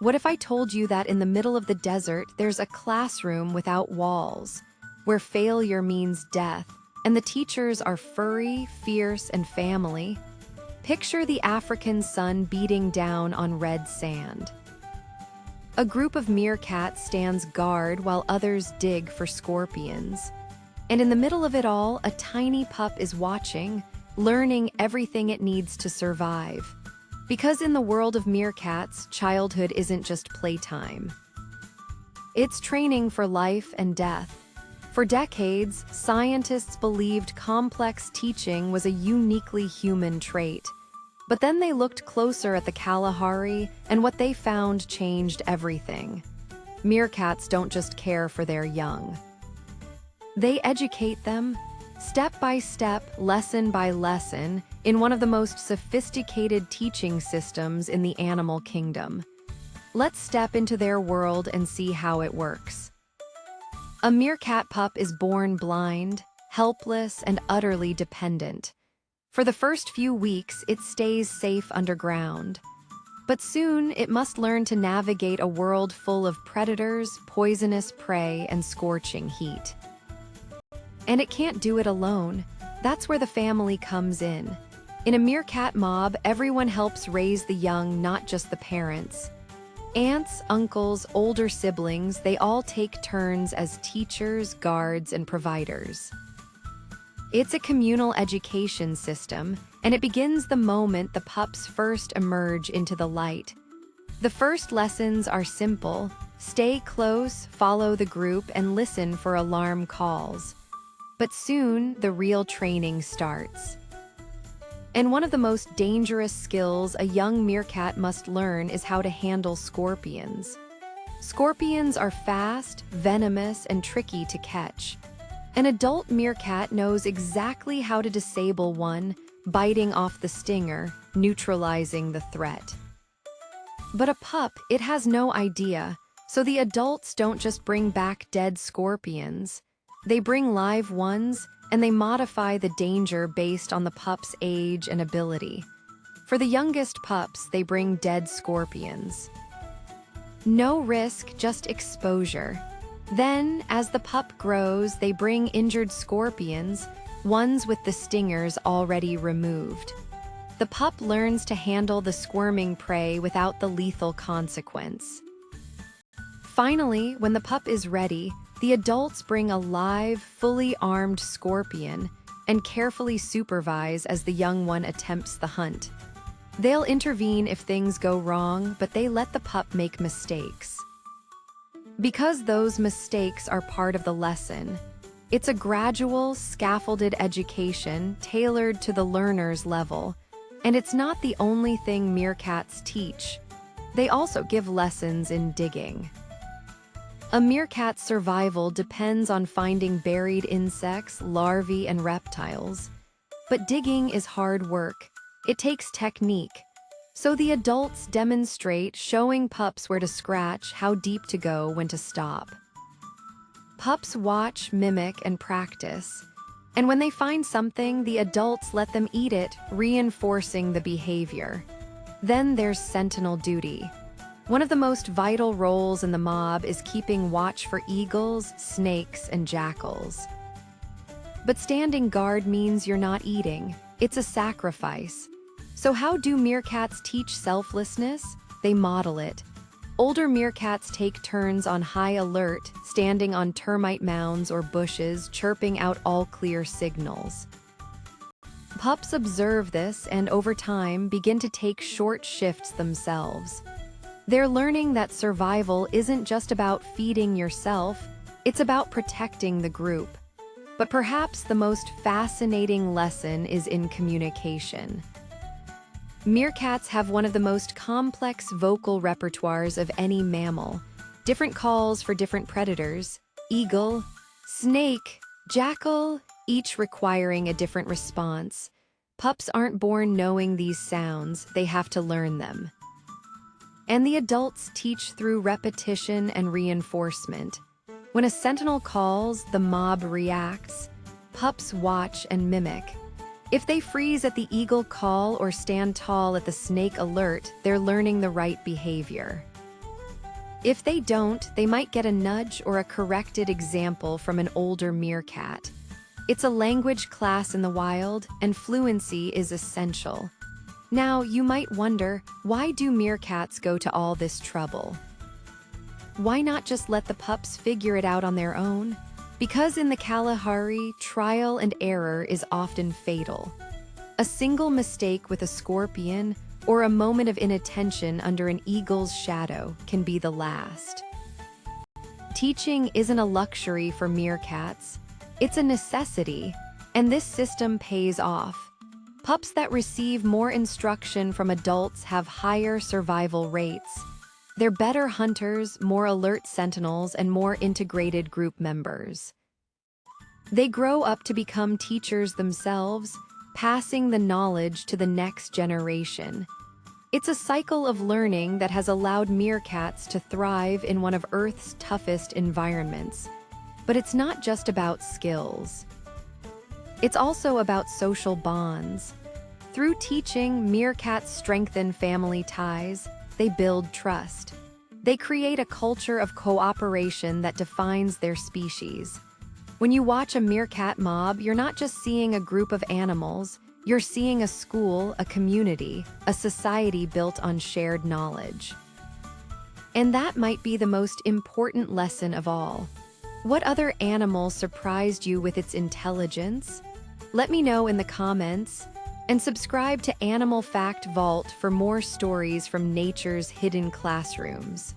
What if I told you that in the middle of the desert, there's a classroom without walls, where failure means death, and the teachers are furry, fierce, and family? Picture the African sun beating down on red sand. A group of meerkats stands guard while others dig for scorpions. And in the middle of it all, a tiny pup is watching, learning everything it needs to survive. Because in the world of meerkats, childhood isn't just playtime. It's training for life and death. For decades, scientists believed complex teaching was a uniquely human trait. But then they looked closer at the Kalahari, and what they found changed everything. Meerkats don't just care for their young. They educate them, step by step, lesson by lesson, in one of the most sophisticated teaching systems in the animal kingdom. Let's step into their world and see how it works. A meerkat pup is born blind, helpless, and utterly dependent. For the first few weeks, it stays safe underground. But soon, it must learn to navigate a world full of predators, poisonous prey, and scorching heat. And it can't do it alone. That's where the family comes in. In a meerkat mob, everyone helps raise the young, not just the parents. Aunts, uncles, older siblings, they all take turns as teachers, guards, and providers. It's a communal education system, and it begins the moment the pups first emerge into the light. The first lessons are simple: stay close, follow the group, and listen for alarm calls. But soon, the real training starts. And one of the most dangerous skills a young meerkat must learn is how to handle scorpions. Scorpions are fast, venomous, and tricky to catch. An adult meerkat knows exactly how to disable one, biting off the stinger, neutralizing the threat. But a pup, it has no idea, so the adults don't just bring back dead scorpions. They bring live ones, and they modify the danger based on the pup's age and ability. For the youngest pups, they bring dead scorpions. No risk, just exposure. Then, as the pup grows, they bring injured scorpions, ones with the stingers already removed. The pup learns to handle the squirming prey without the lethal consequence. Finally, when the pup is ready, the adults bring a live, fully armed scorpion and carefully supervise as the young one attempts the hunt. They'll intervene if things go wrong, but they let the pup make mistakes. Because those mistakes are part of the lesson, it's a gradual, scaffolded education tailored to the learner's level. And it's not the only thing meerkats teach. They also give lessons in digging. A meerkat's survival depends on finding buried insects, larvae, and reptiles. But digging is hard work. It takes technique. So the adults demonstrate, showing pups where to scratch, how deep to go, when to stop. Pups watch, mimic, and practice. And when they find something, the adults let them eat it, reinforcing the behavior. Then there's sentinel duty. One of the most vital roles in the mob is keeping watch for eagles, snakes, and jackals. But standing guard means you're not eating. It's a sacrifice. So how do meerkats teach selflessness? They model it. Older meerkats take turns on high alert, standing on termite mounds or bushes, chirping out all-clear signals. Pups observe this and, over time, begin to take short shifts themselves. They're learning that survival isn't just about feeding yourself, it's about protecting the group. But perhaps the most fascinating lesson is in communication. Meerkats have one of the most complex vocal repertoires of any mammal. Different calls for different predators: eagle, snake, jackal, each requiring a different response. Pups aren't born knowing these sounds, they have to learn them. And the adults teach through repetition and reinforcement. When a sentinel calls, the mob reacts. Pups watch and mimic. If they freeze at the eagle call or stand tall at the snake alert, they're learning the right behavior. If they don't, they might get a nudge or a corrected example from an older meerkat. It's a language class in the wild, and fluency is essential. Now, you might wonder, why do meerkats go to all this trouble? Why not just let the pups figure it out on their own? Because in the Kalahari, trial and error is often fatal. A single mistake with a scorpion or a moment of inattention under an eagle's shadow can be the last. Teaching isn't a luxury for meerkats, it's a necessity, and this system pays off. Pups that receive more instruction from adults have higher survival rates. They're better hunters, more alert sentinels, and more integrated group members. They grow up to become teachers themselves, passing the knowledge to the next generation. It's a cycle of learning that has allowed meerkats to thrive in one of Earth's toughest environments. But it's not just about skills. It's also about social bonds. Through teaching, meerkats strengthen family ties. They build trust. They create a culture of cooperation that defines their species. When you watch a meerkat mob, you're not just seeing a group of animals, you're seeing a school, a community, a society built on shared knowledge. And that might be the most important lesson of all. What other animal surprised you with its intelligence? Let me know in the comments, and subscribe to Animal Fact Vault for more stories from nature's hidden classrooms.